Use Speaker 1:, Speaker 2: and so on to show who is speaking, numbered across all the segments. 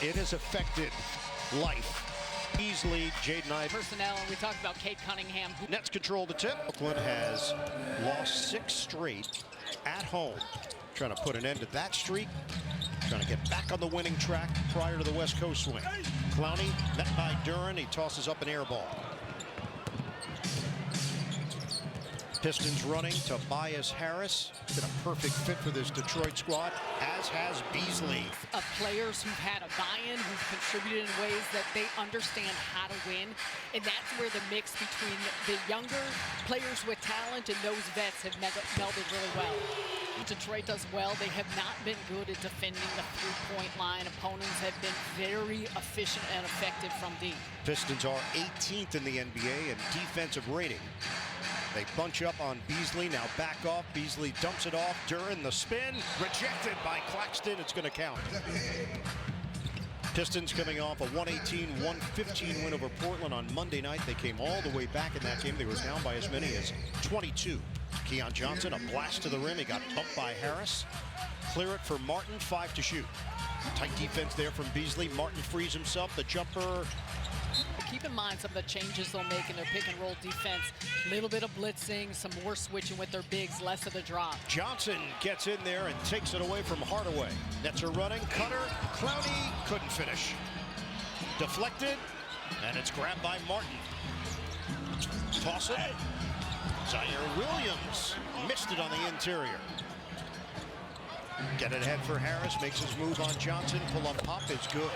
Speaker 1: It has affected life. Beasley, Jaden Ivey.
Speaker 2: Personnel, and we talked about Kate Cunningham.
Speaker 1: Nets control the tip. Oakland has lost 6 straight at home. Trying to put an end to that streak. Trying to get back on the winning track prior to the West Coast swing. Clowney met by Duren. He tosses up an air ball. Pistons running. Tobias Harris. Been a perfect fit for this Detroit squad, as has Beasley.
Speaker 2: Of players who've had a buy-in, who've contributed in ways that they understand how to win. And that's where the mix between the younger players with talent and those vets have melded really well. Detroit does well. They have not been good at defending the three-point line. Opponents have been very efficient and effective from deep.
Speaker 1: Pistons are 18th in the NBA in defensive rating. They bunch up on Beasley, now back off. Beasley dumps it off. Duren, the spin, rejected by Claxton. It's going to count. Pistons coming off a 118-115 win over Portland on Monday night. They came all the way back in that game. They were down by as many as 22. Keon Johnson, a blast to the rim. He got bumped by Harris. Clear it for Martin, 5 to shoot. Tight defense there from Beasley. Martin frees himself. The jumper.
Speaker 2: Keep in mind some of the changes they'll make in their pick and roll defense. A little bit of blitzing, some more switching with their bigs, less of the drop.
Speaker 1: Johnson gets in there and takes it away from Hardaway. Nets are running. Cutter. Clowney couldn't finish. Deflected. And it's grabbed by Martin. Toss it. Zaire Williams missed it on the interior. Get it ahead for Harris. Makes his move on Johnson. Pull up pop is good.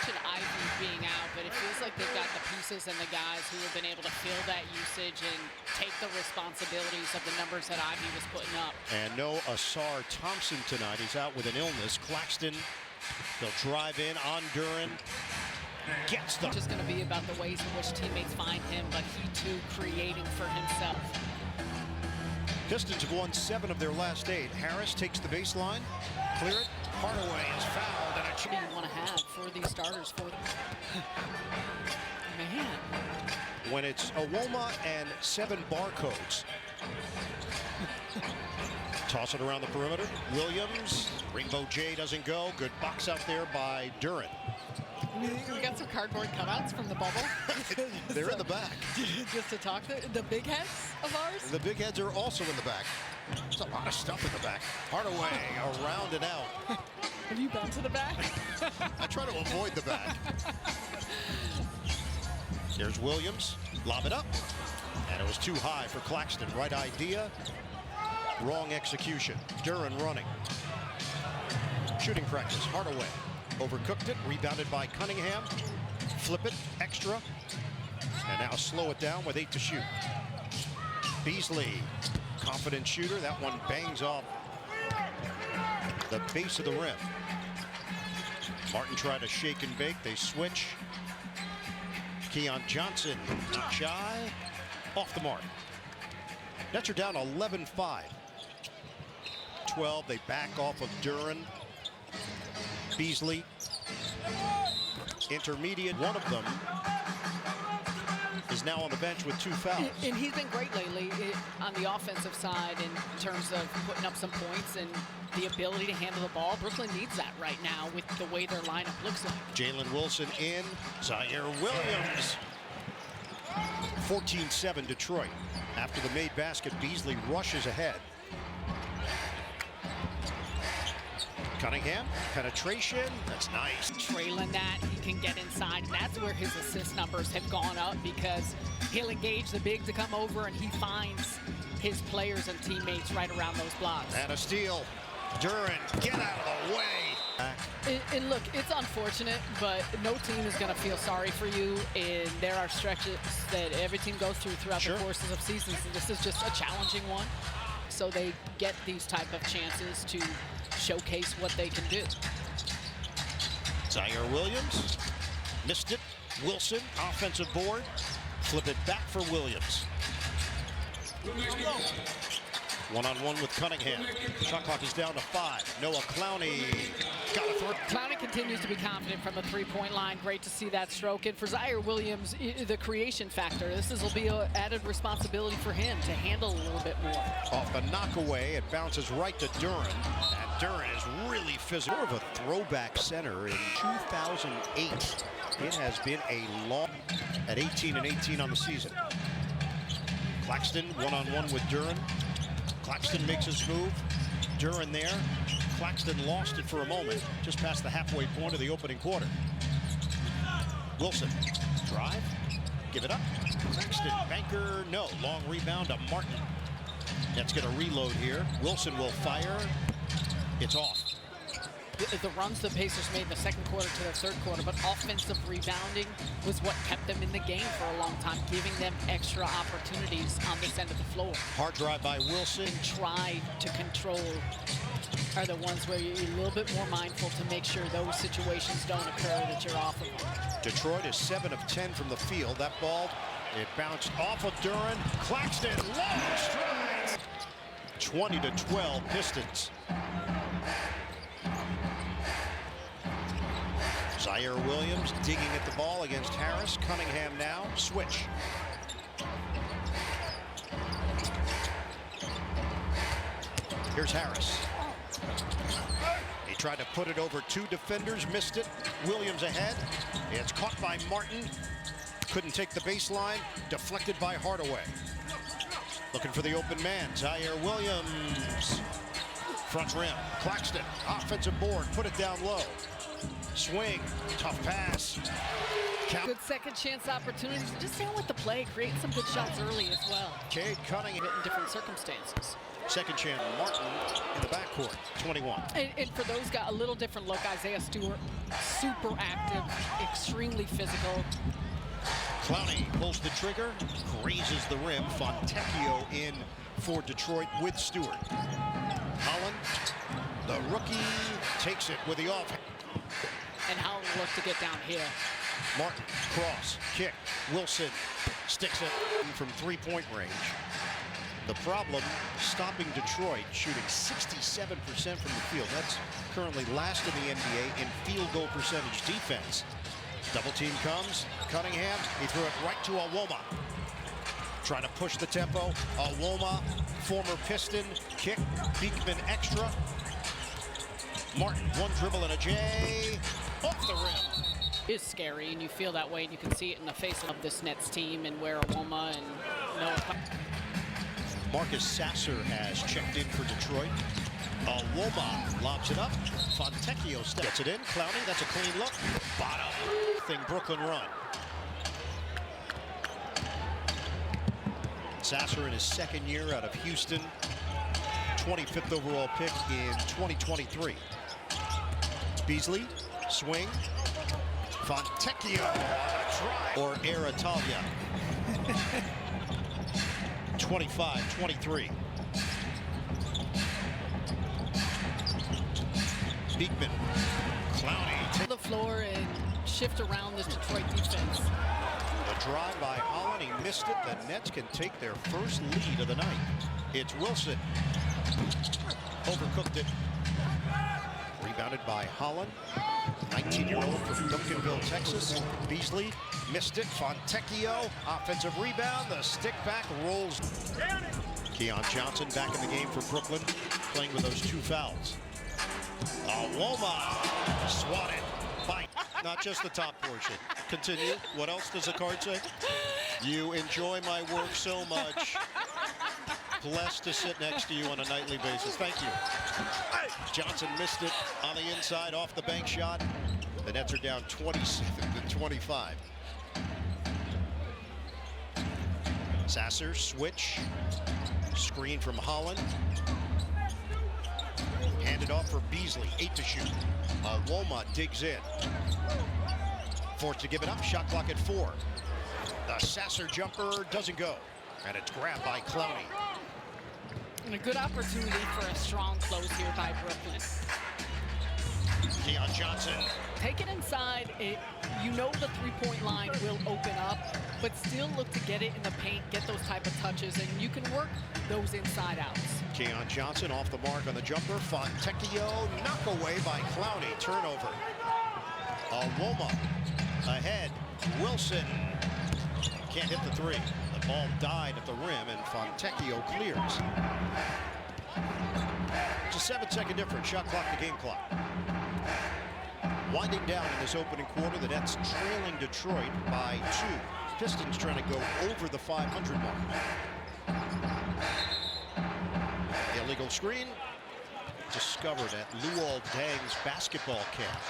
Speaker 2: Ivy being out, but it feels like they've got the pieces and the guys who have been able to fill that usage and take the responsibilities of the numbers that Ivy was putting up.
Speaker 1: And no Asar Thompson tonight. He's out with an illness. Claxton, they'll drive in on Duren. Gets them.
Speaker 2: It's just going to be about the ways in which teammates find him, but he too creating for himself.
Speaker 1: Pistons have won 7 of their last 8. Harris takes the baseline. Clear it. Hardaway is fouled. And
Speaker 2: What do you want to have for these starters for them? Man.
Speaker 1: When it's Awoma and 7 barcodes. Toss it around the perimeter. Williams. Rainbow J doesn't go. Good box out there by Duren.
Speaker 2: We got some cardboard cutouts from the bubble.
Speaker 1: They're in the back.
Speaker 2: Just to talk to the big heads of ours.
Speaker 1: The big heads are also in the back. There's a lot of stuff in the back. Hardaway around and out.
Speaker 2: Have you been to the back?
Speaker 1: I try to avoid the back. Here's Williams. Lob it up. And it was too high for Claxton. Right idea. Wrong execution. Duren running. Shooting practice. Hardaway. Overcooked it. Rebounded by Cunningham. Flip it. Extra. And now slow it down with 8 to shoot. Beasley. Confident shooter. That one bangs off the base of the rim. Martin tried to shake and bake. They switch. Keon Johnson, not shy. Off the mark. Nets are down 11-5. 12. They back off of Duren. Beasley. Intermediate. One of them is now on the bench with 2 fouls.
Speaker 2: And he's been great lately on the offensive side in terms of putting up some points and the ability to handle the ball. Brooklyn needs that right now with the way their lineup looks like.
Speaker 1: Jalen Wilson in. Zaire Williams. 14-7 Detroit. After the made basket, Beasley rushes ahead. Cunningham, penetration, that's nice.
Speaker 2: Trailing that, he can get inside, and that's where his assist numbers have gone up because he'll engage the big to come over and he finds his players and teammates right around those blocks.
Speaker 1: And a steal. Duren, get out of the way.
Speaker 2: And look, it's unfortunate, but no team is going to feel sorry for you, and there are stretches that every team goes through throughout the courses of seasons, and this is just a challenging one. So they get these type of chances to showcase what they can do.
Speaker 1: Zaire Williams missed it. Wilson, offensive board. Flip it back for Williams. One-on-one with Cunningham. Shot clock is down to 5. Noah Clowney got a throw.
Speaker 2: Clowney can continues to be confident from the three-point line. Great to see that stroke. And for Zaire Williams, the creation factor, will be an added responsibility for him to handle a little bit more.
Speaker 1: Off the knockaway, it bounces right to Duran. And Duran is really physical. More of a throwback center in 2008. It has been a long at 18 and 18 on the season. Claxton one-on-one with Duran. Claxton makes his move. Duran there. Claxton lost it for a moment, just past the halfway point of the opening quarter. Wilson, drive, give it up. Claxton, banker, no. Long rebound to Martin. That's going to reload here. Wilson will fire. It's off.
Speaker 2: The runs the Pacers made in the second quarter to the third quarter, but offensive rebounding was what kept them in the game for a long time, giving them extra opportunities on this end of the floor.
Speaker 1: Hard drive by Wilson.
Speaker 2: Tried to control are the ones where you're a little bit more mindful to make sure those situations don't occur, that you're off of them.
Speaker 1: Detroit is 7 of 10 from the field. That ball, it bounced off of Duran. Claxton, long strides. 20-12 Pistons. Zaire Williams digging at the ball against Harris. Cunningham now. Switch. Here's Harris. He tried to put it over two defenders, missed it. Williams ahead. It's caught by Martin. Couldn't take the baseline. Deflected by Hardaway. Looking for the open man. Zaire Williams. Front rim. Claxton. Offensive board. Put it down low. Swing. Tough pass.
Speaker 2: Good second chance opportunities. Just stay with the play. Create some good shots early as well.
Speaker 1: Cade Cunningham.
Speaker 2: In different circumstances.
Speaker 1: Second chance. Martin in the backcourt. 21.
Speaker 2: And for those guys, a little different look. Isaiah Stewart, super active, extremely physical.
Speaker 1: Clowney pulls the trigger, grazes the rim. Fontecchio in for Detroit with Stewart. Holland, the rookie, takes it with the off.
Speaker 2: And Holland looked to get down here.
Speaker 1: Martin, cross, kick. Wilson sticks it from three-point range. The problem, stopping Detroit, shooting 67% from the field. That's currently last in the NBA in field goal percentage defense. Double team comes. Cunningham, he threw it right to Awoma. Trying to push the tempo. Awoma, former Piston, kick. Beekman extra. Martin, one dribble and a J. Off the rim.
Speaker 2: It's scary, and you feel that way, and you can see it in the face of this Nets team and where Awoma and Noah.
Speaker 1: Marcus Sasser has checked in for Detroit. Awoma lobs it up. Fontecchio gets it in. Clowney, that's a clean look. Bottom. Thing Brooklyn run. Sasser in his second year out of Houston. 25th overall pick in 2023. Beasley, swing. Fontecchio on a try. Or Aratalia. 25-23. Beekman. Clowney.
Speaker 2: To the floor and shift around this Detroit defense.
Speaker 1: The drive by Holland. He missed it. The Nets can take their first lead of the night. It's Wilson. Overcooked it. Rebounded by Holland. 19-year-old from Duncanville, Texas. Beasley missed it. Fontecchio, offensive rebound. The stick back rolls. Keon Johnson back in the game for Brooklyn, playing with those two fouls. Awoma swatted by not just the top portion. Continue. What else does the card say? You enjoy my work so much. Blessed to sit next to you on a nightly basis. Thank you. Johnson missed it on the inside off the bank shot. The Nets are down 27-25. Sasser switch. Screen from Holland. Handed off for Beasley. 8 to shoot. Awoma digs in. Forced to give it up. Shot clock at 4. The Sasser jumper doesn't go. And it's grabbed by Clowney.
Speaker 2: And a good opportunity for a strong close here by Brooklyn.
Speaker 1: Keon Johnson.
Speaker 2: Take it inside. You know the three-point line will open up, but still look to get it in the paint, get those type of touches, and you can work those inside outs.
Speaker 1: Keon Johnson off the mark on the jumper. Fontecchio knock away by Clowney. Turnover. Awoma ahead. Wilson can't hit the three. The ball died at the rim, and Fontecchio clears. It's a 7-second difference. Shot clock to game clock. Winding down in this opening quarter, the Nets trailing Detroit by 2. Pistons trying to go over the 500 mark. Illegal screen discovered at Luol Deng's basketball camp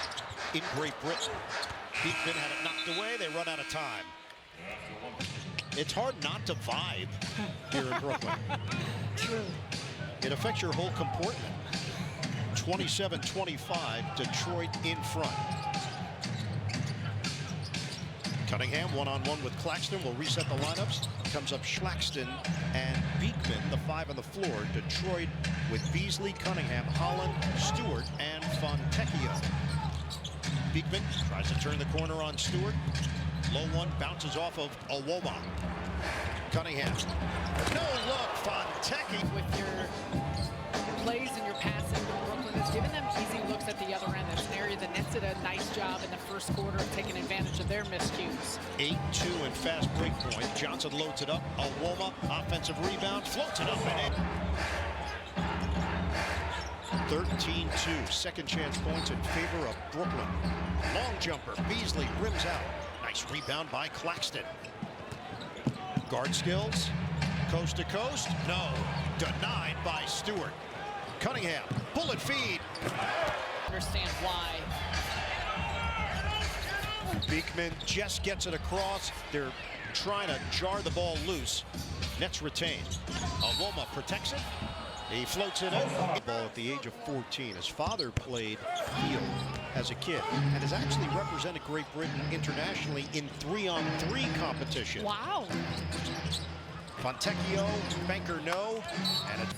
Speaker 1: in Great Britain. Beekman had it knocked away. They run out of time. It's hard not to vibe here in Brooklyn.
Speaker 2: True.
Speaker 1: It affects your whole comportment. 27-25, Detroit in front. Cunningham one-on-one with Claxton will reset the lineups. Comes up Schlaxton and Beekman, the 5 on the floor. Detroit with Beasley, Cunningham, Holland, Stewart, and Fontecchio. Beekman tries to turn the corner on Stewart. Low one bounces off of Awoma. Cunningham. No look, Fontecchio.
Speaker 2: With your plays and your passing, Brooklyn has given them easy looks at the other end. That's an area the Nets did a nice job in the first quarter of taking advantage of their miscues.
Speaker 1: 8-2 and fast break point. Johnson loads it up. Awoma, offensive rebound, floats it up and in. 13-2, second chance points in favor of Brooklyn. Long jumper, Beasley rims out. Nice rebound by Claxton. Guard skills, coast to coast, no. Denied by Stewart. Cunningham, bullet feed.
Speaker 2: Understand why.
Speaker 1: Beekman just gets it across. They're trying to jar the ball loose. Nets retain. Awoma protects it. He floats it out. Ball at the age of 14. His father played field as a kid and has actually represented Great Britain internationally in 3-on-3 competition.
Speaker 2: Wow.
Speaker 1: Fontecchio, banker no, and it's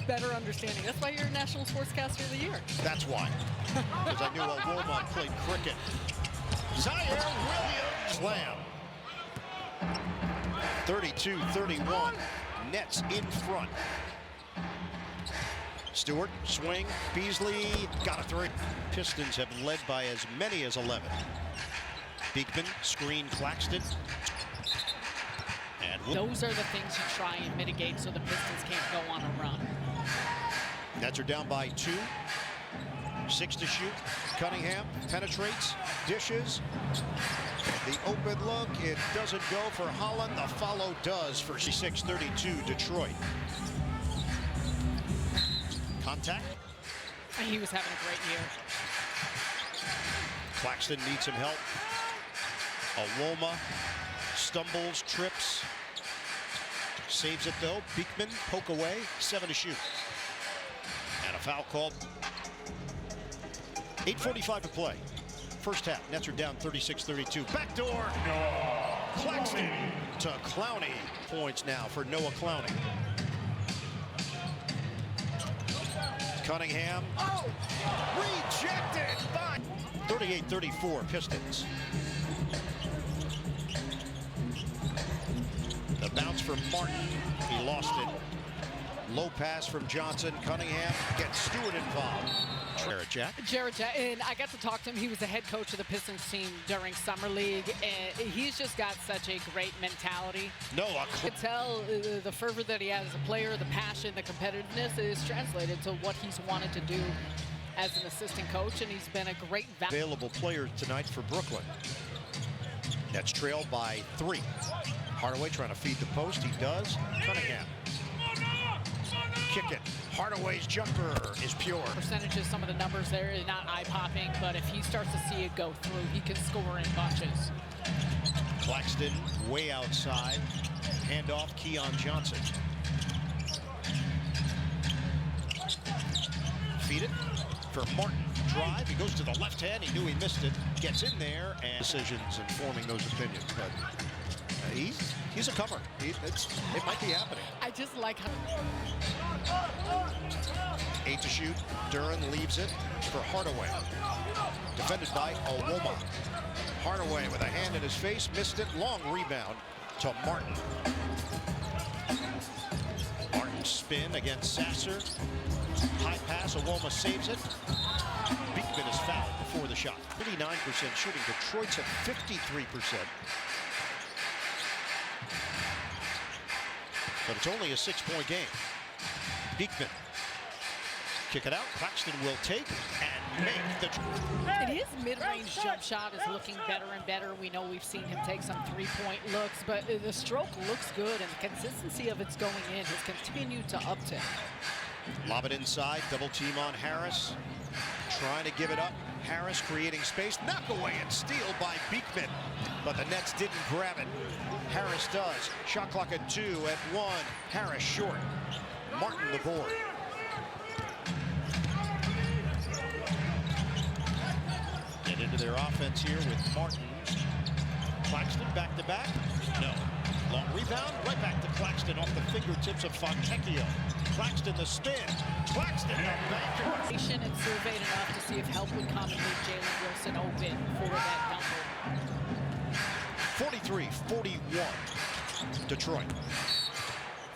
Speaker 2: Better understanding. That's why you're National Sportscaster of the Year.
Speaker 1: that's why. Because I knew Awoma played cricket. Zaire Williams slam. 32-31. Nets in front. Stewart, swing, Beasley, got a three. Pistons have led by as many as 11. Beekman, screen Claxton. And
Speaker 2: Those are the things you try and mitigate so the Pistons can't go on a run.
Speaker 1: Nets are down by 2. 6 to shoot. Cunningham penetrates, dishes. The open look, it doesn't go for Holland. The follow does for 6-32 Detroit. Contact.
Speaker 2: He was having a great year.
Speaker 1: Claxton needs some help. Awoma stumbles, trips. Saves it though. Beekman, poke away. 7 to shoot. And a foul called. 8:45 to play. First half, Nets are down 36-32. Backdoor. Claxton to Clowney. Points now for Noah Clowney. Cunningham. Oh! Rejected by 38-34 Pistons. The bounce from Martin. He lost it. Low pass from Johnson. Cunningham gets Stewart involved.
Speaker 2: Jared Jack, and I got to talk to him. He was the head coach of the Pistons team during Summer League, and he's just got such a great mentality.
Speaker 1: No,
Speaker 2: I could tell the fervor that he has as a player, the passion, the competitiveness is translated to what he's wanted to do as an assistant coach, and he's been a great
Speaker 1: available player tonight for Brooklyn. Nets trailed by 3. Hardaway trying to feed the post. He does. Cunningham. Kick it. Hardaway's jumper is pure.
Speaker 2: Percentages, some of the numbers there is not eye-popping, but if he starts to see it go through, he can score in bunches.
Speaker 1: Claxton way outside. Handoff, Keon Johnson. Feed it for Martin. Drive. He goes to the left hand. He knew he missed it. Gets in there and decisions and forming those opinions. But he's a cover. It might be happening.
Speaker 2: I just like how
Speaker 1: 8 to shoot. Duran leaves it for Hardaway. Defended by Awoma. Hardaway with a hand in his face. Missed it. Long rebound to Martin. Martin spin against Sasser. High pass, Awoma saves it. Beekman is fouled before the shot. 39% shooting. Detroit's at 53%. But it's only a 6-point game. Beekman. Kick it out. Claxton will take and make the.
Speaker 2: And his mid-range jump shot is looking better and better. We know we've seen him take some three-point looks, but the stroke looks good, and the consistency of it's going in has continued to uptick.
Speaker 1: Lob it inside. Double team on Harris. Trying to give it up. Harris creating space. Knock away and steal by Beekman. But the Nets didn't grab it. Harris does. Shot clock at 2 at 1. Harris short. Martin the board. Get into their offense here with Martin. Claxton back to back. No. Long rebound. Right back to Claxton off the fingertips of Fontecchio. Claxton the spin. Claxton the banker.
Speaker 2: And surveyed enough to see if help would come and leave Jalen Wilson open for that number.
Speaker 1: 43-41. Detroit.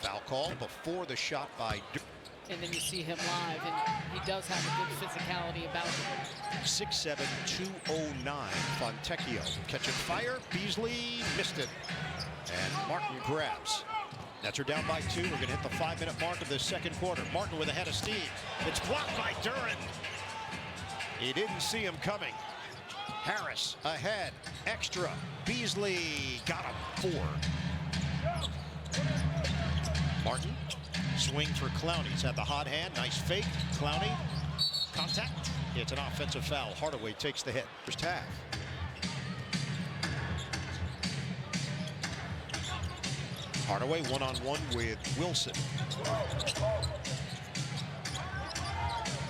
Speaker 1: Foul call before the shot by.
Speaker 2: And then you see him live, and he does have a good physicality about him.
Speaker 1: 6'7", 209. Fontecchio catching fire. Beasley missed it. And Martin grabs. Nets are down by 2. We're going to hit the 5-minute mark of the second quarter. Martin with a head of steam. It's blocked by Duren. He didn't see him coming. Harris ahead. Extra. Beasley got him. 4. Martin. Swing for Clowney. He's had the hot hand. Nice fake. Clowney. Contact. It's an offensive foul. Hardaway takes the hit. First half. Hardaway one-on-one with Wilson.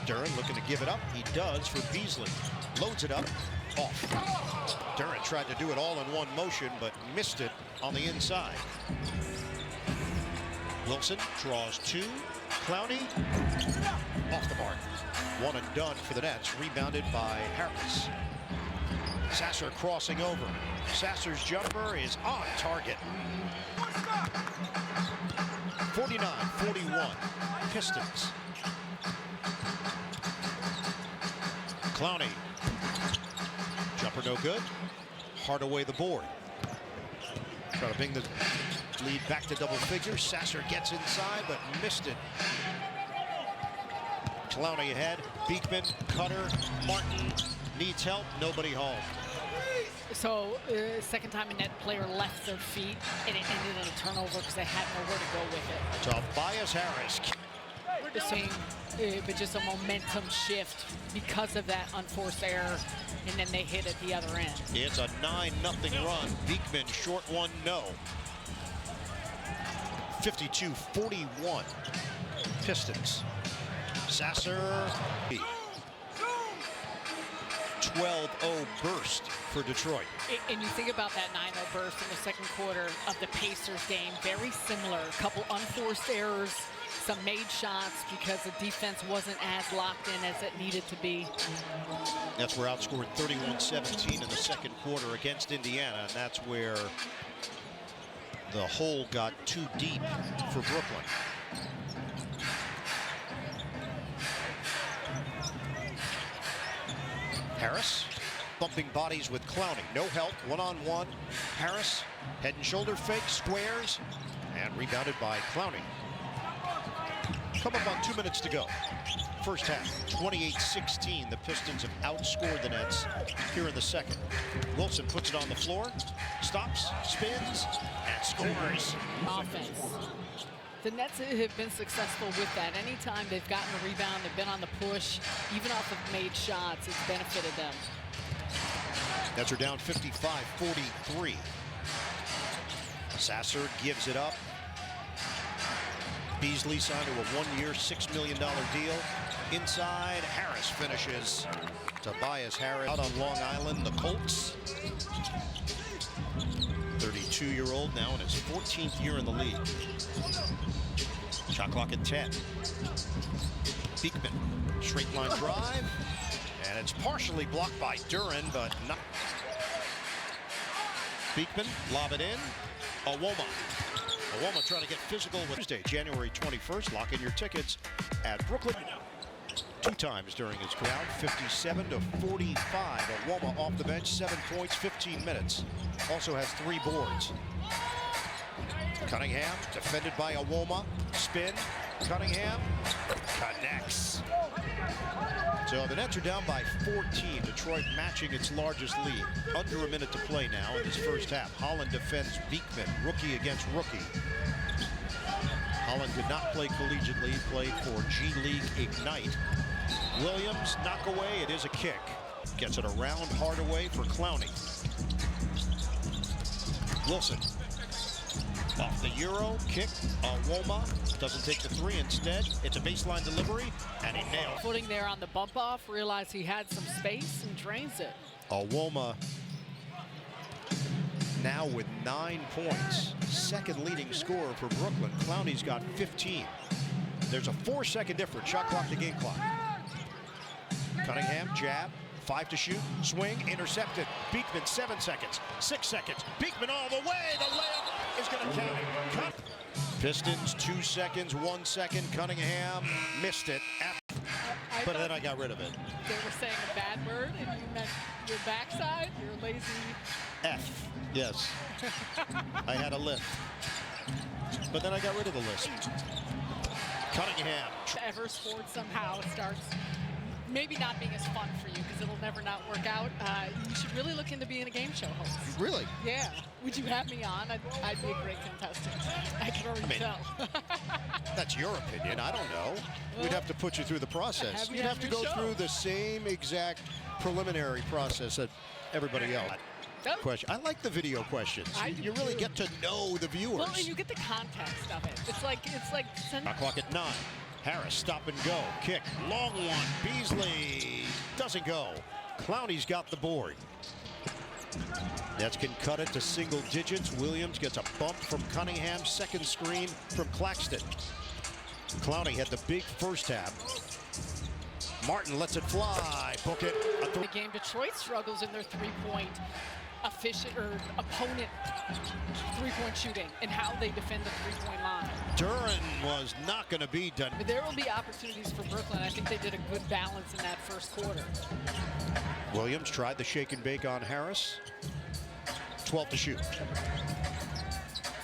Speaker 1: Duren looking to give it up. He does for Beasley. Loads it up. Off. Duren tried to do it all in one motion, but missed it on the inside. Wilson draws 2. Clowney off the mark. One and done for the Nets. Rebounded by Harris. Sasser crossing over. Sasser's jumper is on target. 49-41. Pistons. Clowney. Jumper no good. Hardaway the board. Try to bring the lead back to double figures. Sasser gets inside, but missed it. Clowney ahead. Beekman, Cutter, Martin needs help. Nobody home.
Speaker 2: So, second time a net player left their feet, and it ended in a turnover because they had nowhere to go with it.
Speaker 1: Tobias Harris.
Speaker 2: We're just seeing but just a momentum shift because of that unforced error, and then they hit at the other end.
Speaker 1: It's a 9-0 run. Beekman short one, no. 52-41. Pistons. Sasser. 12-0 burst for Detroit.
Speaker 2: And you think about that 9-0 burst in the second quarter of the Pacers game, very similar. A couple unforced errors, some made shots because the defense wasn't as locked in as it needed to be.
Speaker 1: That's where outscored 31-17 in the second quarter against Indiana, and that's where the hole got too deep for Brooklyn. Harris bumping bodies with Clowney. No help. One-on-one. Harris head and shoulder fake, squares, and rebounded by Clowney. Come up on 2 minutes to go. First half, 28-16. The Pistons have outscored the Nets here in the second. Wilson puts it on the floor, stops, spins, and scores.
Speaker 2: Offense. The Nets have been successful with that. Anytime they've gotten a rebound, they've been on the push, even off of made shots, it's benefited them.
Speaker 1: Nets are down 55-43. Sasser gives it up. Beasley signed to a one-year, $6 million deal. Inside, Harris finishes. Tobias Harris out on Long Island, the Colts. 32-year-old now in his 14th year in the league. Shot clock at 10. Beekman, straight line drive. And it's partially blocked by Duren, but not. Beekman, lob it in. Awoma. Oklahoma trying to get physical with Tuesday, January 21st. Lock in your tickets at Brooklyn. 2 times during his crowd, 57 to 45. Oklahoma off the bench, 7 points, 15 minutes. Also has 3 boards. Cunningham defended by Oklahoma. Spin. Cunningham connects. So the Nets are down by 14. Detroit matching its largest lead. Under a minute to play now in this first half. Holland defends Beekman, rookie against rookie. Holland did not play collegiately, played for G League Ignite. Williams, knock away, it is a kick. Gets it around Hardaway for Clowney. Wilson. Off the Euro, kick, Woma doesn't take the 3 instead. It's a baseline delivery, and he nailed it.
Speaker 2: Footing there on the bump off, realized he had some space and drains it.
Speaker 1: Woma now with 9 points. Second leading scorer for Brooklyn. Clowney's got 15. There's a 4-second difference. Shot clock to game clock. Cunningham, jab, 5 to shoot, swing, intercepted. Beekman, 7 seconds, 6 seconds. Beekman all the way. The layup is going to count. Pistons, 2 seconds, 1 second. Cunningham missed it. But then I got rid of it.
Speaker 2: They were saying a bad word, and you meant your backside, your lazy.
Speaker 1: F, yes. I had a lift. But then I got rid of the lisp. Cunningham.
Speaker 2: Evers Ford somehow starts maybe not being as fun for you because it'll never not work out. You should really look into being a game show host.
Speaker 1: Really?
Speaker 2: Yeah. Would you have me on? I'd be a great contestant. I can already tell.
Speaker 1: That's your opinion. I don't know. We'd have to put you through the process. You'd have to go through the same exact preliminary process that everybody else. Question. I like the video questions. You really get to know the viewers.
Speaker 2: Well, and you get the context of it. It's like
Speaker 1: Clock at 9. Harris, stop and go. Kick, long one. Beasley doesn't go. Clowney's got the board. Nets can cut it to single digits. Williams gets a bump from Cunningham. Second screen from Claxton. Clowney had the big first half. Martin lets it fly. Book it.
Speaker 2: The game, Detroit struggles in their three-point opponent three-point shooting and how they defend the three-point line.
Speaker 1: Duran was not going to be done.
Speaker 2: But there will be opportunities for Brooklyn. I think they did a good balance in that first quarter.
Speaker 1: Williams tried the shake and bake on Harris. 12 to shoot.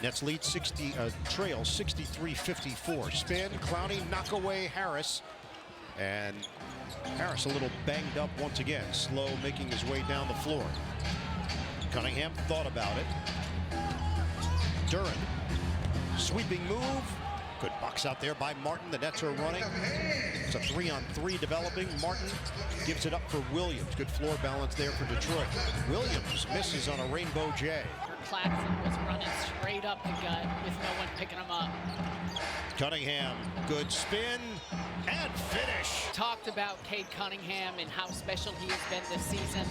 Speaker 1: Nets lead trail 63-54. Spin, Clowney, knock away Harris. And Harris a little banged up once again. Slow making his way down the floor. Cunningham thought about it. Duran, sweeping move. Good box out there by Martin. The Nets are running. It's a 3-on-3 developing. Martin gives it up for Williams. Good floor balance there for Detroit. Williams misses on a rainbow J.
Speaker 2: Claxton was running straight up the gut with no one picking him up.
Speaker 1: Cunningham, good spin and finish.
Speaker 2: Talked about Cade Cunningham and how special he has been this season.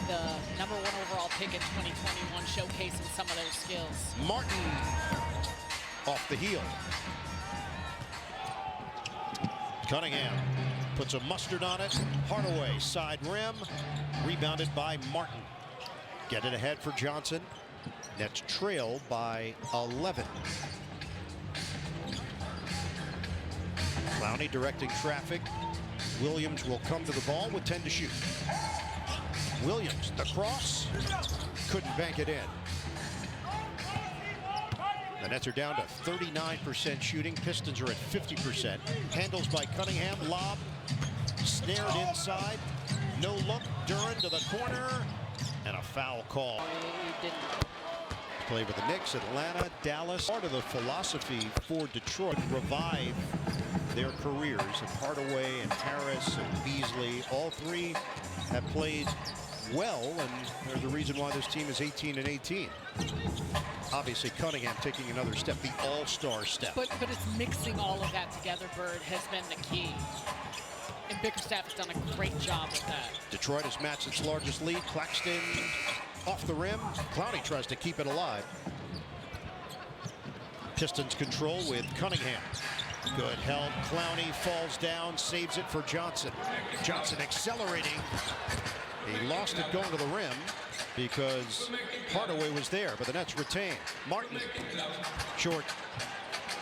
Speaker 2: The #1 overall pick in 2021, showcasing some of those skills.
Speaker 1: Martin off the heel. Cunningham puts a mustard on it. Hardaway, side rim. Rebounded by Martin. Get it ahead for Johnson. Nets trail by 11. Clowney directing traffic. Williams will come to the ball with 10 to shoot. Williams, the cross. Couldn't bank it in. The Nets are down to 39% shooting. Pistons are at 50%. Handles by Cunningham. Lob. Snared inside. No look. Duran to the corner. And a foul call. Play with the Knicks, Atlanta, Dallas. Part of the philosophy for Detroit, revive their careers. And Hardaway and Harris and Beasley, all three have played well, and they're the reason why this team is 18-18. Obviously, Cunningham taking another step, the all-star step.
Speaker 2: But it's mixing all of that together, Bird, has been the key. And Bickerstaff has done a great job with that.
Speaker 1: Detroit has matched its largest lead. Claxton off the rim. Clowney tries to keep it alive. Pistons control with Cunningham. Good help. Clowney falls down, saves it for Johnson. Johnson accelerating. He lost it going to the rim. because Hardaway was there, but the Nets retain. Martin, short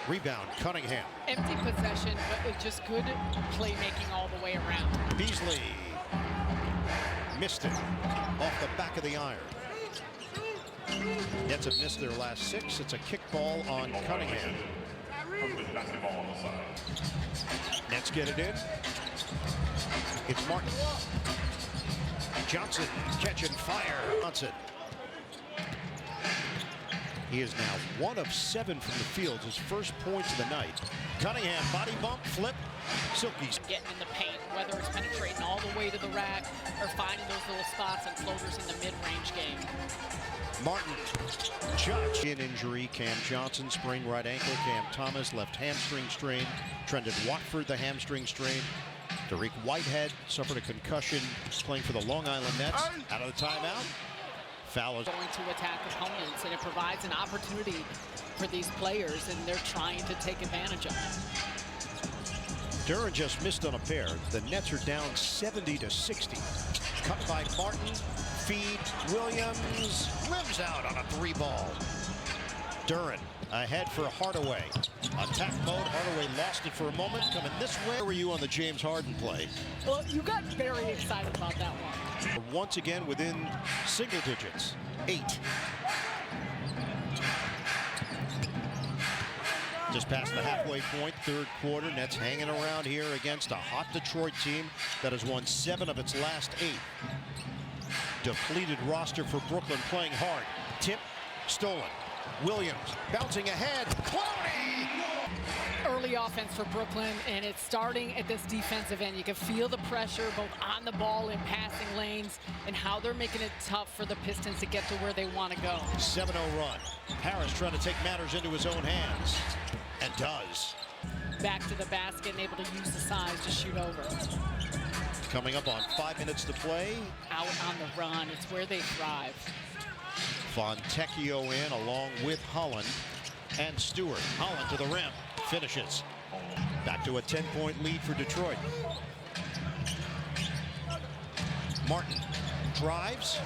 Speaker 1: rebound, Cunningham.
Speaker 2: Empty possession, but it's just good playmaking all the way around.
Speaker 1: Beasley missed it off the back of the iron. Nets have missed their last 6. It's a kick ball on Cunningham. Nets get it in. It's Martin. Johnson catch and fire. Johnson. He is now 1 of 7 from the field. His first points of the night. Cunningham body bump, flip. Silky's
Speaker 2: getting in the paint, whether it's penetrating all the way to the rack or finding those little spots and floaters in the mid-range game.
Speaker 1: Martin, Judge in injury. Cam Johnson sprained right ankle. Cam Thomas left hamstring strain. Trendon Watford the hamstring strain. Derek Whitehead suffered a concussion playing for the Long Island Nets. Out of the timeout. Foul is
Speaker 2: going to attack opponents, and it provides an opportunity for these players, and they're trying to take advantage of it.
Speaker 1: Duran just missed on a pair. The Nets are down 70-60. Cut by Martin. Feed. Williams rims out on a 3-ball. Duran ahead for Hardaway. Attack mode. Hardaway lost it for a moment. Coming this way. Where were you on the James Harden play?
Speaker 2: Well, you got very excited about that one.
Speaker 1: Once again within single digits. 8. Just past the halfway point, third quarter. Nets hanging around here against a hot Detroit team that has won 7 of its last 8. Depleted roster for Brooklyn, playing hard. Tip, stolen. Williams bouncing ahead. Clowney!
Speaker 2: Early offense for Brooklyn, and it's starting at this defensive end. You can feel the pressure both on the ball and passing lanes, and how they're making it tough for the Pistons to get to where they want to go.
Speaker 1: 7-0 run. Harris trying to take matters into his own hands, and does.
Speaker 2: Back to the basket and able to use the size to shoot over.
Speaker 1: Coming up on 5 minutes to play.
Speaker 2: Out on the run, it's where they thrive.
Speaker 1: Fontecchio in along with Holland and Stewart. Holland to the rim, finishes. Back to a 10-point lead for Detroit. Martin drives,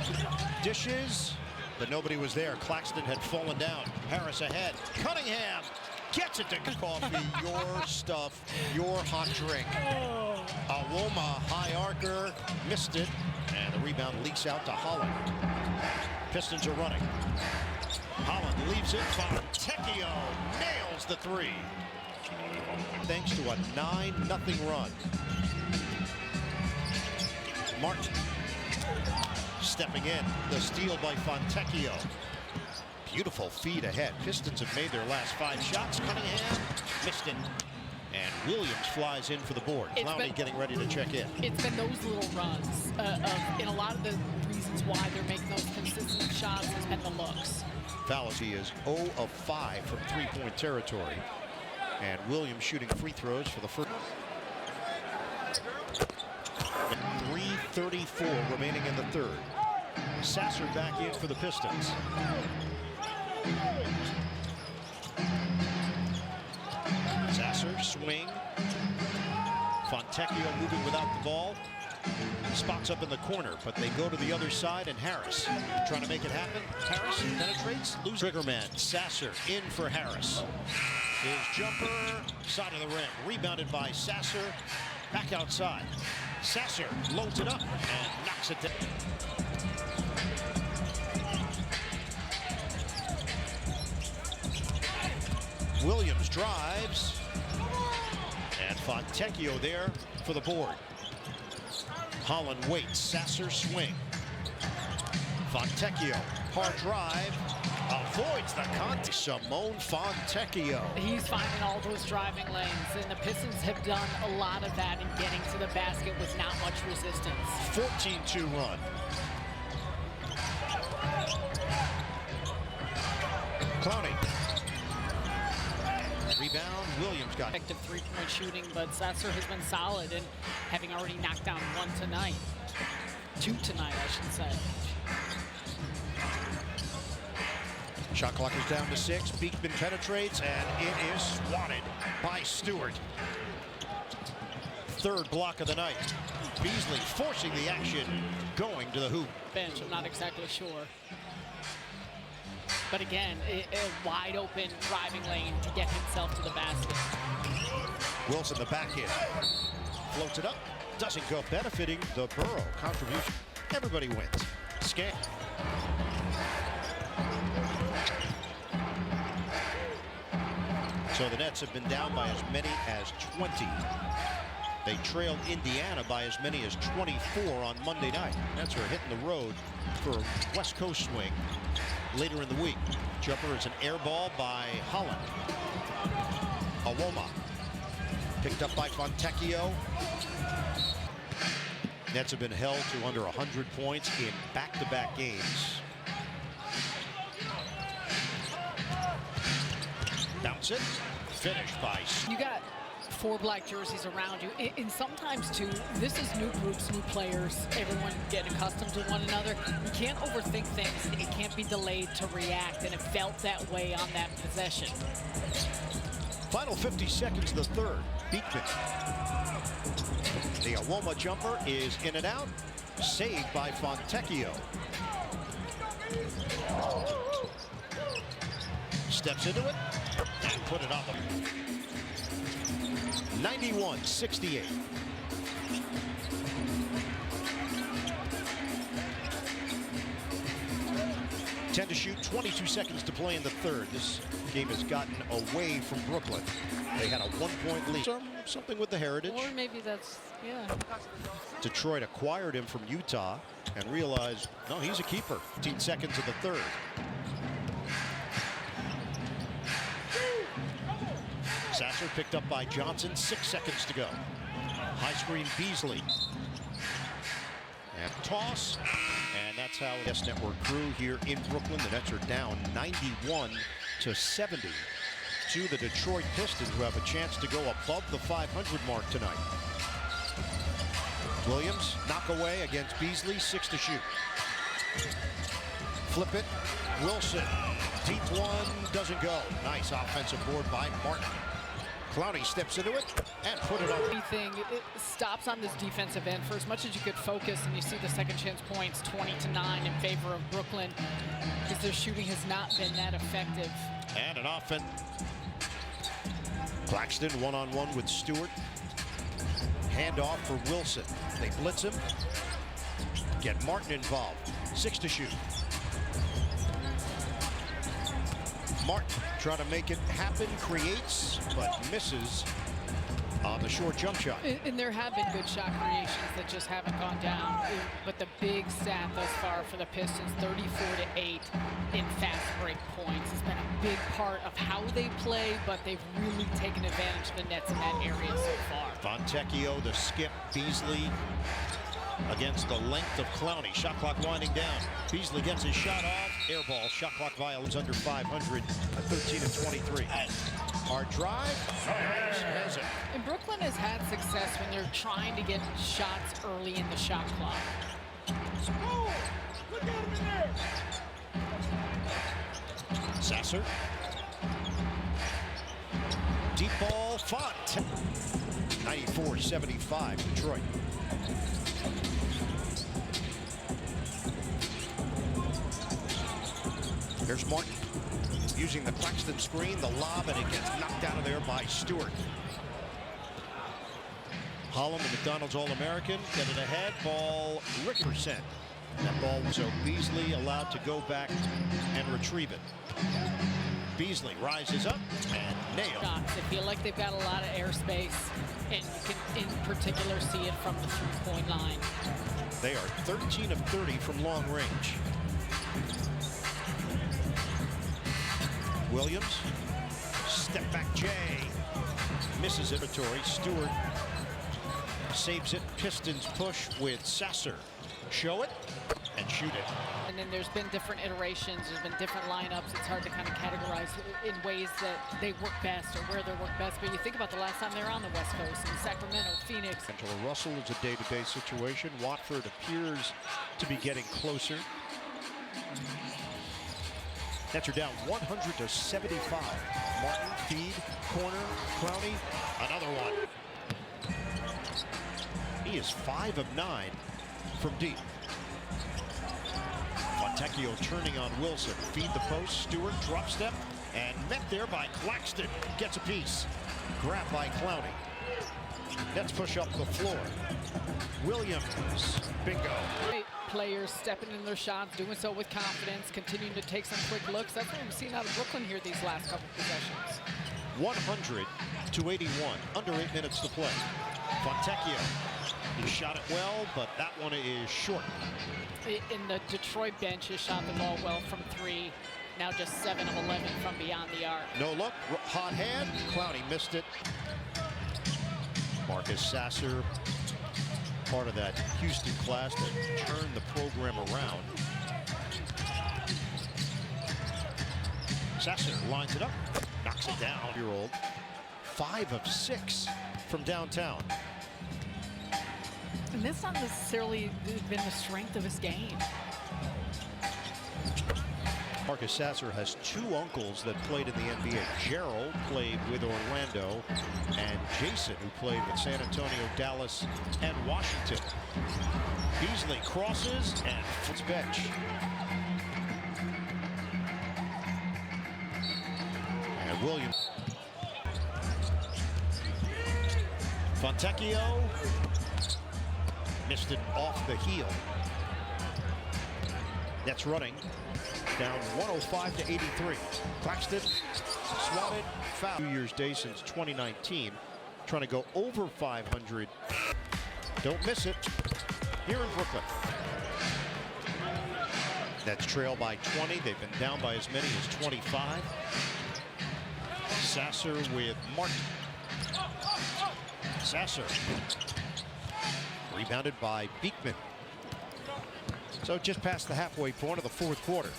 Speaker 1: dishes, but nobody was there. Claxton had fallen down. Harris ahead. Cunningham gets it to coffee. Your stuff, your hot drink. Awoma, high archer, missed it, and the rebound leaks out to Holland. Pistons are running. Holland leaves it. Fontecchio nails the 3. Thanks to a 9-0 run. Martin stepping in. The steal by Fontecchio. Beautiful feed ahead. Pistons have made their last 5 shots. Cunningham missed it. And Williams flies in for the board. Clowney getting ready to check in.
Speaker 2: It's been those little runs. And a lot of the reasons why they're making those consistent shots has been the looks.
Speaker 1: Fallacy is 0 of 5 from 3-point territory. And Williams shooting free throws for the first. 3:34 remaining in the third. Sasser back in for the Pistons. Sasser swing. Fontecchio moving without the ball. Spots up in the corner, but they go to the other side, and Harris trying to make it happen. Harris penetrates, lose triggerman. Sasser in for Harris. His jumper, side of the rim, rebounded by Sasser. Back outside. Sasser loads it up and knocks it down. Williams drives, and Fontecchio there for the board. Holland waits. Sasser swing. Fontecchio, hard drive, avoids the contact. Simone Fontecchio.
Speaker 2: He's finding all those driving lanes, and the Pistons have done a lot of that in getting to the basket with not much resistance.
Speaker 1: 14-2 run. Clowney. Rebound. Williams got it.
Speaker 2: Effective 3-point shooting, but Sasser has been solid and having already knocked down 1 tonight. 2 tonight, I should say.
Speaker 1: Shot clock is down to 6. Beekman penetrates, and it is swatted by Stewart. Third block of the night. Beasley forcing the action, going to the hoop.
Speaker 2: Bench, I'm not exactly sure. But again, a wide open driving lane to get himself to the basket.
Speaker 1: Wilson, the back end. Floats it up. Doesn't go, benefiting the Burrow contribution. Everybody wins. Scan. So the Nets have been down by as many as 20. They trailed Indiana by as many as 24 on Monday night. Nets are hitting the road for a West Coast swing later in the week. Jumper is an air ball by Holland. Awoma picked up by Fontecchio. Nets have been held to under 100 points in back-to-back games. Bounce it. Finished by.
Speaker 2: You got 4 black jerseys around you, and sometimes too, this is new groups, new players, everyone getting accustomed to one another. You can't overthink things. It can't be delayed to react, and it felt that way on that possession.
Speaker 1: Final 50 seconds of the third. Beekman. The Awoma jumper is in and out. Saved by Fontecchio. Steps into it and put it on the 91-68. Ten to shoot, 22 seconds to play in the third. This game has gotten away from Brooklyn. They had a 1-point lead. Something with the heritage.
Speaker 2: Or maybe that's, yeah.
Speaker 1: Detroit acquired him from Utah and realized, no, he's a keeper. 15 seconds of the third. Sasser picked up by Johnson, 6 seconds to go. High screen Beasley. And toss. And that's how S Network crew here in Brooklyn. The Nets are down 91-70 to the Detroit Pistons, who have a chance to go above the 500 mark tonight. Williams, knock away against Beasley, 6 to shoot. Flip it, Wilson. Deep one, doesn't go. Nice offensive board by Martin. Clowney steps into it and put it on.
Speaker 2: Anything, it stops on this defensive end. For as much as you could focus, and you see the second chance points 20-9 in favor of Brooklyn, because their shooting has not been that effective.
Speaker 1: And an offense. Claxton one-on-one with Stewart. Handoff for Wilson. They blitz him. Get Martin involved. 6 to shoot. Martin trying to make it happen, creates, but misses on the short jump shot.
Speaker 2: And there have been good shot creations that just haven't gone down. But the big stat thus far for the Pistons, 34-8 in fast break points. It's been a big part of how they play, but they've really taken advantage of the Nets in that area so far.
Speaker 1: Fontecchio, the skip, Beasley against the length of Clowney. Shot clock winding down. Beasley gets his shot off. Air ball. Shot clock violates under 500 at 13-23. Hard drive. Has it.
Speaker 2: And Brooklyn has had success when they're trying to get shots early in the shot clock.
Speaker 3: Oh, look at him in there.
Speaker 1: Sasser. Deep ball. Font. 94-75 Detroit. Here's Martin using the Claxton screen, the lob, and it gets knocked out of there by Stewart. Holland, the McDonald's All-American, get it ahead. Ball, Rickerson. That ball was so Beasley allowed to go back and retrieve it. Beasley rises up and nails.
Speaker 2: They feel like they've got a lot of airspace, and you can in particular see it from the three-point line.
Speaker 1: They are 13 of 30 from long range. Williams, step back Jay, misses it. Stewart saves it. Pistons push with Sasser. Show it and shoot it.
Speaker 2: And then there's been different iterations. There's been different lineups. It's hard to kind of categorize in ways that they work best or where they work best. But you think about the last time they were on the West Coast in Sacramento, Phoenix.
Speaker 1: Angela Russell is a day-to-day situation. Watford appears to be getting closer. Nets are down 100-75. Martin, feed, corner, Clowney, another one. He is 5 of 9 from deep. Fontecchio turning on Wilson. Feed the post. Stewart drop step and met there by Claxton. Gets a piece. Grab by Clowney. Nets push up the floor. Williams. Bingo.
Speaker 2: Players stepping in their shots, doing so with confidence, continuing to take some quick looks. That's what we've seen out of Brooklyn here these last couple possessions.
Speaker 1: 100-81. Under 8 minutes to play. Fontecchio. He shot it well, but that one is short.
Speaker 2: In the Detroit bench, has shot the ball well from 3. Now just 7 of 11 from beyond the arc.
Speaker 1: No look. Hot hand. Clowney missed it. Marcus Sasser, part of that Houston class that turned the program around. Sasser lines it up, knocks it down. Year-old, 5 of 6 from downtown.
Speaker 2: And that's not necessarily been the strength of his game.
Speaker 1: Marcus Sasser has 2 uncles that played in the NBA. Gerald played with Orlando, and Jason, who played with San Antonio, Dallas, and Washington. Beasley crosses and foots bench. And Williams. Fontecchio missed it off the heel. That's running. Down 105-83. Claxton swatted foul. 2 years day since 2019. Trying to go over 500. Don't miss it here in Brooklyn. That's trailed by 20. They've been down by as many as 25. Sasser with Martin. Sasser. Rebounded by Beekman. So just past the halfway point of the 4th quarter.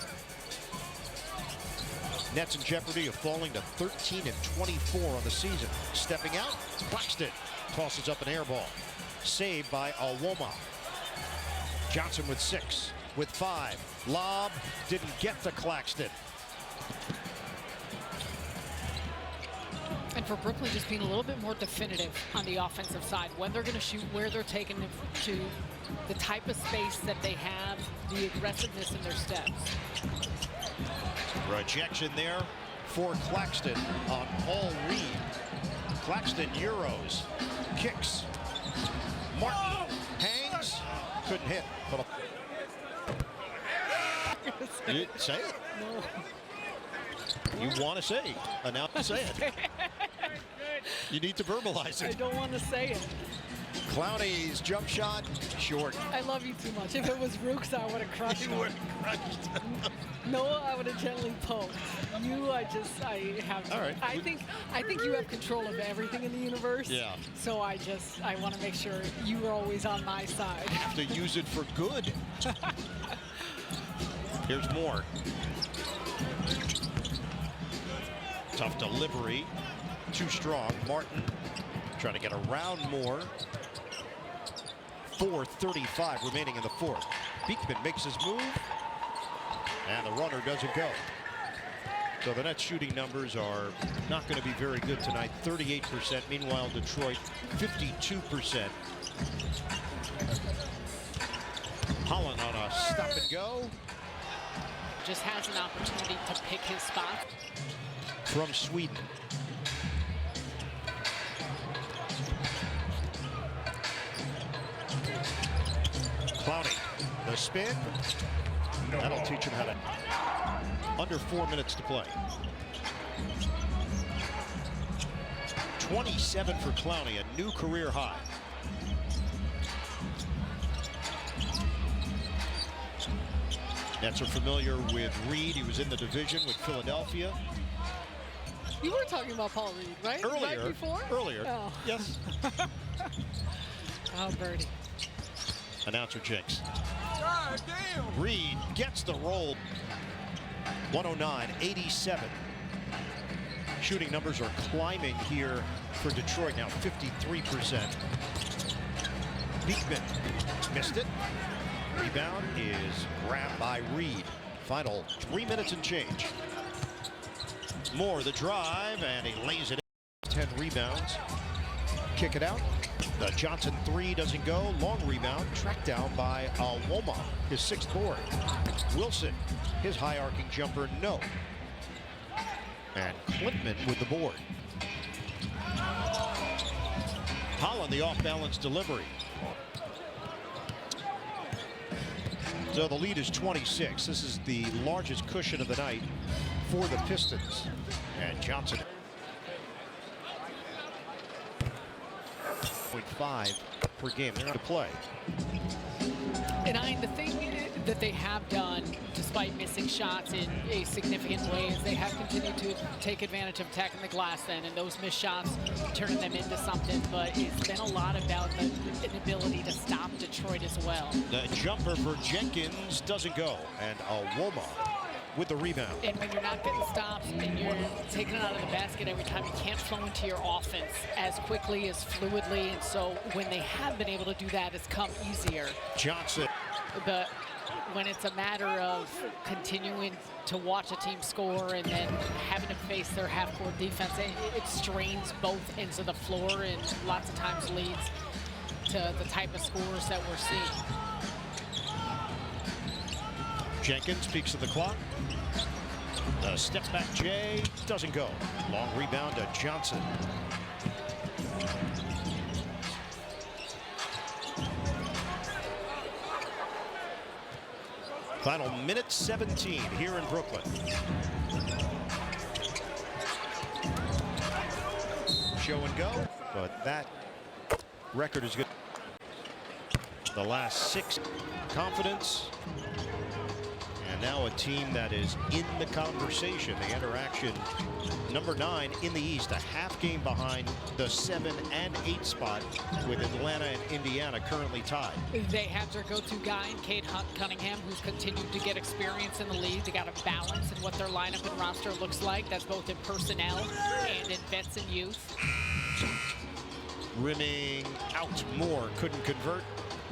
Speaker 1: Nets in jeopardy of falling to 13-24 on the season. Stepping out, Claxton tosses up an air ball. Saved by Alwoma. Johnson with 6, with 5. Lob didn't get to Claxton.
Speaker 2: And for Brooklyn, just being a little bit more definitive on the offensive side. When they're going to shoot, where they're taking it to, the type of space that they have, the aggressiveness in their steps.
Speaker 1: Rejection there for Claxton on Paul Reed. Claxton Euros. Kicks. Martin hangs. Couldn't hit. You say it.
Speaker 2: No.
Speaker 1: You want to say. Announce say it. You need to verbalize
Speaker 2: I
Speaker 1: it.
Speaker 2: don't want to say it.
Speaker 1: Clowney's jump shot, short.
Speaker 2: I love you too much. If it was Rooks, I would have crushed him. Noah, I would have gently poked. You, I have.
Speaker 1: All right.
Speaker 2: I think you have control of everything in the universe.
Speaker 1: Yeah.
Speaker 2: So I want to make sure you are always on my side.
Speaker 1: Have to use it for good. Here's more. Tough delivery. Too strong. Martin trying to get around Moore. 4:35 remaining in the 4th. Beekman makes his move. And the runner doesn't go. So the Nets shooting numbers are not going to be very good tonight. 38%. Meanwhile, Detroit, 52%. Holland on a stop and go.
Speaker 2: Just has an opportunity to pick his spot.
Speaker 1: From Sweden. Clowney, the spin. That'll teach him how to. Under 4 minutes to play. 27 for Clowney, a new career high. Nets are familiar with Reed. He was in the division with Philadelphia.
Speaker 2: You were talking about Paul Reed, right?
Speaker 1: Earlier.
Speaker 2: Right before?
Speaker 1: Earlier.
Speaker 2: Oh.
Speaker 1: Yes.
Speaker 2: Oh, birdie.
Speaker 1: Announcer Jinx.
Speaker 3: God damn.
Speaker 1: Reed gets the roll. 109-87. Shooting numbers are climbing here for Detroit now, 53%. Beekman missed it. Rebound is grabbed by Reed. Final 3 minutes and change. Moore the drive, and he lays it in. 10 rebounds. kick it out. The Johnson three doesn't go. Long rebound, tracked down by Alwoma, his sixth board. Wilson, his high arcing jumper, no. And Klintman with the board. Holland, the off-balance delivery. So the lead is 26. This is the largest cushion of the night for the Pistons. And Johnson. 0.5 per game. They're to play.
Speaker 2: And the thing that they have done, despite missing shots in a significant way, is they have continued to take advantage of attacking the glass then, and those missed shots, turning them into something. But it's been a lot about the inability to stop Detroit as well.
Speaker 1: The jumper for Jenkins doesn't go, and Alwoma with the rebound.
Speaker 2: And when you're not getting stops and you're taking it out of the basket every time, you can't flow into your offense as quickly, as fluidly. And so when they have been able to do that, it's come easier.
Speaker 1: Johnson.
Speaker 2: But when it's a matter of continuing to watch a team score and then having to face their half-court defense, it strains both ends of the floor and lots of times leads to the type of scores that we're seeing.
Speaker 1: Jenkins peeks at the clock. The step back Jay doesn't go. Long rebound to Johnson. Final minute 17 here in Brooklyn. Show and go, but that record is good. The last 6, confidence. And now a team that is in the conversation. The interaction, number 9 in the East, a half game behind the 7 and 8 spot, with Atlanta and Indiana currently tied.
Speaker 2: They have their go-to guy in Cade Cunningham, who's continued to get experience in the league. They got a balance in what their lineup and roster looks like. That's both in personnel and in vets and youth.
Speaker 1: Rimming out Moore, couldn't convert.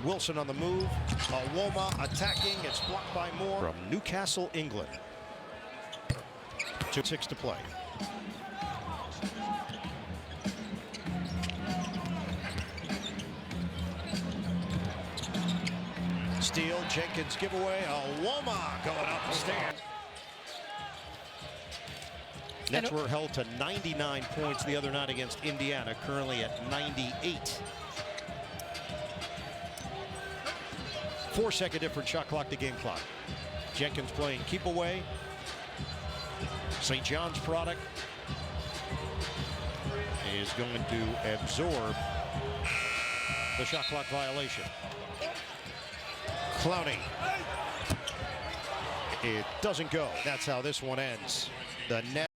Speaker 1: Wilson on the move. Alwoma attacking. It's blocked by Moore. From Newcastle, England. 2:06 to play. Steal, Jenkins giveaway. Alwoma going up the stand. Nets were held to 99 points the other night against Indiana, currently at 98. 4-second difference, shot clock to game clock. Jenkins playing keep away. St. John's product is going to absorb the shot clock violation. Clowney. It doesn't go. That's how this one ends. The net.